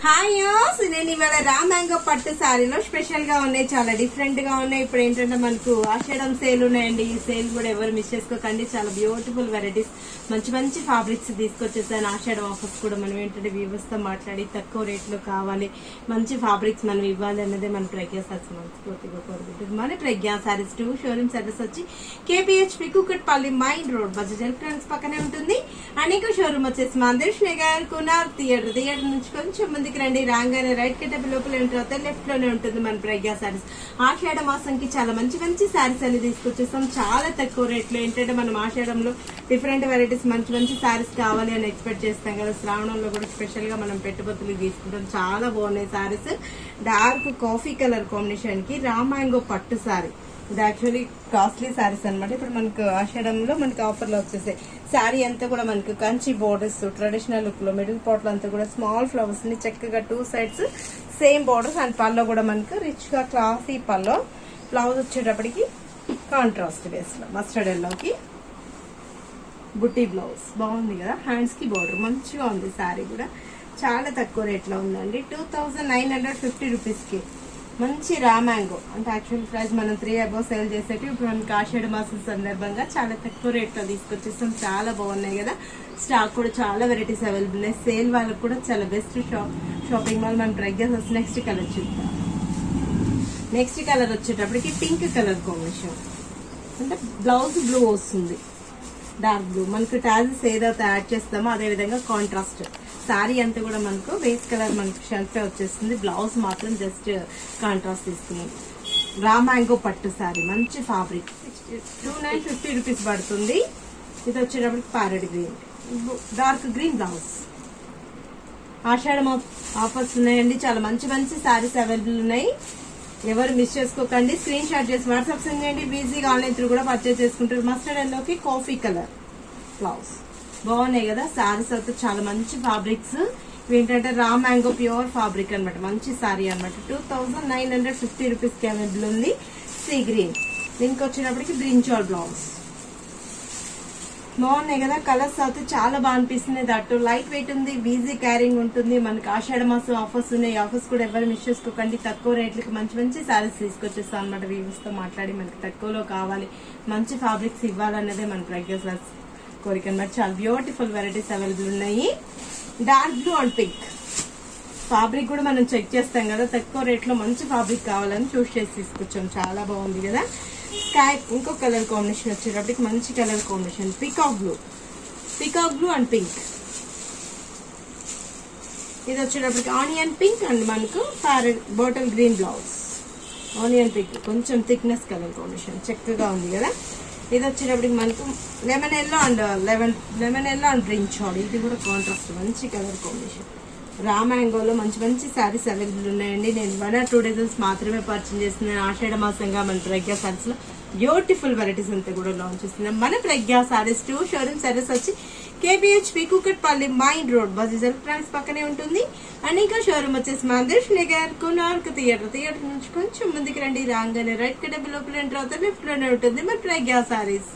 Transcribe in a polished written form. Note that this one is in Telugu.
హాయ్ నేను ఇవాళ రా మ్యాంగో పట్టు సారీలో స్పెషల్ గా ఉన్నాయి, చాలా డిఫరెంట్ గా ఉన్నాయి. ఇప్పుడు ఏంటంటే మనకు ఆషాఢం సేల్ ఉన్నాయండి. ఈ సేల్ కూడా ఎవరు మిస్ చేసుకోకండి. చాలా బ్యూటిఫుల్ వెరైటీస్, మంచి మంచి ఫ్యాబ్రిక్స్ తీసుకొచ్చేసాను. ఆషాఢం ఆఫర్స్ కూడా మనం ఏంటంటే వ్యూవర్స్ తో మాట్లాడి తక్కువ రేట్ లో కావాలి, మంచి ఫ్యాబ్రిక్స్ మనం ఇవ్వాలి అన్నదే మన ప్రజ్ఞా సారీస్ మనస్ఫూర్తిగా కోరుకుంటుంది. మన ప్రజ్ఞా సారీస్ 2 షోరూమ్ సర్వీస్ వచ్చి KPHB Kukatpally main road Bajaj electronics పక్కనే ఉంటుంది. అండ్ ఇంకో షోరూమ్ వచ్చేసి మందేష్ నగర్ కునార్ థియేటర్ నుంచి కొంచెం ముందుకు రండి. రాగానే రైట్ కట్టబి లోపల తర్వాత లెఫ్ట్ లోనే ఉంటుంది మన ప్రజ్ఞా సారీస్. ఆషాఢ మాసంకి చాలా మంచి మంచి సారీస్ అన్ని తీసుకొచ్చేస్తాం చాలా తక్కువ రేట్ లో. ఏంటంటే మనం ఆషాఢంలో డిఫరెంట్ వెరైటీస్ మంచి మంచి సారీస్ కావాలి అని ఎక్స్పెక్ట్ చేస్తాం కదా. శ్రావణంలో కూడా స్పెషల్ గా మనం పెట్టుబడులు తీసుకుంటాం. చాలా బాగున్నాయి saris. Dark coffee colour combination కి రా మ్యాంగో పట్టు సారీ. ఇది యాక్చువల్లీ కాస్ట్లీ సారీస్ అనమాట. ఇప్పుడు మనకు ఆషాఢంలో మనకి ఆఫర్లో వచ్చేసాయి. శారీ అంతా కూడా మనకు కంచి బోర్డర్స్ ట్రెడిషనల్ లుక్ లో మిడిల్ పార్ట్ అంతా కూడా స్మాల్ ఫ్లవర్స్ ని చక్కగా 2 సైడ్స్ సేమ్ బోర్డర్స్. అండ్ పల్లో కూడా మనకు రిచ్ గా క్లాసీ పల్లో. బ్లౌజ్ వచ్చేటప్పటికి కాంట్రాస్ట్ బేస్ లో మస్టర్డ్ ఎల్లోకి బుట్టి బ్లౌజ్ బాగుంది కదా. హ్యాండ్స్ కి బోర్డర్ మంచిగా ఉంది. శారీ కూడా చాలా తక్కువ రేట్ లో ఉందండి. 2950 రూపీస్ కి మంచి రా మ్యాంగో. అంటే యాక్చువల్ ప్రైస్ మనం 3 అబౌవ్ సేల్ చేసేటి ఇప్పుడు మనకి ఆషాఢ మాసం సందర్భంగా చాలా తక్కువ రేట్ లో తీసుకొచ్చేస్తాం. చాలా బాగున్నాయి కదా. స్టాక్ కూడా చాలా వెరైటీస్ అవైలబుల్ ఉన్నాయి. సేల్ వాళ్ళకి కూడా చాలా బెస్ట్ షాపింగ్ మాల్ మన ప్రజ్ఞా. నెక్స్ట్ కలర్ చూద్దాం. నెక్స్ట్ కలర్ వచ్చేటప్పటికి పింక్ కలర్ కాంబినేషన్. అంటే బ్లౌజ్ బ్లూ వస్తుంది, డార్క్ బ్లూ. మనకు టాజెస్ ఏదైతే యాడ్ చేస్తామో అదే విధంగా కాంట్రాస్ట్. శారీ అంతా కూడా మనకు బేస్ కలర్ మనకు షెల్ఫే వచ్చేస్తుంది. బ్లౌజ్ మాత్రం జస్ట్ కాంట్రాస్ట్ తీసుకున్నాం. రా మ్యాంగో పట్టు శారీ మంచి ఫ్యాబ్రిక్. 2950 రూపీస్ పడుతుంది. ఇది వచ్చేటప్పటికి parrot green, dark green blouse. Ashadham offers ఉన్నాయండి. చాలా మంచి మంచి శారీస్ అవైలబుల్ ఉన్నాయి. ఎవరు మిస్ చేసుకోకండి. స్క్రీన్ షాట్ చేసి వాట్సాప్ సెండ్ చేయండి. ఈజీగా ఆన్లైన్ త్రూ కూడా పర్చేస్ చేసుకుంటారు. మస్టర్డ్ ఎల్లోకి కాఫీ కలర్ బ్లౌజ్. బాగున్నాయి కదా. శారీస్ అయితే చాలా మంచి ఫ్యాబ్రిక్స్. ఏంటంటే రా మ్యాంగో ప్యూర్ ఫ్యాబ్రిక్ అనమాట. మంచి శారీ అనమాట. 2950 రూపీస్ కి అవైలబుల్ ఉంది. Sea green. దీనికి వచ్చినప్పటికి బ్రింజాల్ బ్లౌజ్. బాగున్నాయి కదా. కలర్స్ అయితే చాలా బాగా అనిపిస్తుంది. దట్టు లైట్ వెయిట్ ఉంది, ఈజీ క్యారింగ్ ఉంటుంది. మనకి ఆషాఢ మాసం ఆఫర్స్ ఉన్నాయి. ఆఫర్స్ కూడా ఎవరు మిస్ చేసుకోకండి. తక్కువ రేట్లకి మంచి మంచి శారీస్ తీసుకొచ్చేస్తాం అనమాట. వ్యూవర్స్ తో మాట్లాడి మనకి తక్కువలో కావాలి, మంచి ఫ్యాబ్రిక్స్ ఇవ్వాలన్నదే మన ప్రజ్ఞా కోరిక అనమాట. చాలా బ్యూటిఫుల్ వెరైటీస్ అవైలబుల్ ఉన్నాయి. Dark blue and pink fabric కూడా మనం చెక్ చేస్తాం కదా. తక్కువ రేట్ లో మంచి ఫ్యాబ్రిక్ కావాలని చూస్ చేసి తీసుకొచ్చాం. చాలా బాగుంది కదా. స్కై ఇంకో కలర్ కాంబినేషన్ వచ్చేటప్పటికి మంచి colour combination peacock blue and pink. ఇది వచ్చేటప్పటికి ఆనియన్ పింక్ అండ్ మనకు bottle green blouse. Onion pink కొంచెం థిక్నెస్ కలర్ కాంబినేషన్ చక్కగా ఉంది కదా. ఇది వచ్చేటప్పటికి మనకు లెమన్ ఎల్లో అండ్ బ్రింజాల్. ఇది కూడా కాంట్రాస్ట్ మంచి కలర్ కాంబినేషన్. రా మ్యాంగోలో మంచి మంచి శారీస్ అవైలబుల్ ఉన్నాయండి. నేను 1 or 2 డజన్స్ మాత్రమే పర్చేజ్ చేస్తున్నాను. ఆషాఢ మాసంగా మన ప్రజ్ఞా సారీస్ లో బ్యూటిఫుల్ వెరైటీస్ అంతా కూడా లాంచ్ చేస్తున్నాం. మన ప్రజ్ఞా సారీస్ 2 షోరూమ్ సర్వీస్ వచ్చి KPHB Kukatpally main road Bajaj electronics పక్కనే ఉంటుంది. అండ్ ఇంకా షోరూమ్ వచ్చేసి మందేష్ నగర్ కునార్క్ థియేటర్ నుంచి కొంచెం ముందుకు రండి. రాగానే రైట్ కట్టబి లోపల తర్వాత లెఫ్ట్ లోనే ఉంటుంది మన ప్రజ్ఞా సారీస్.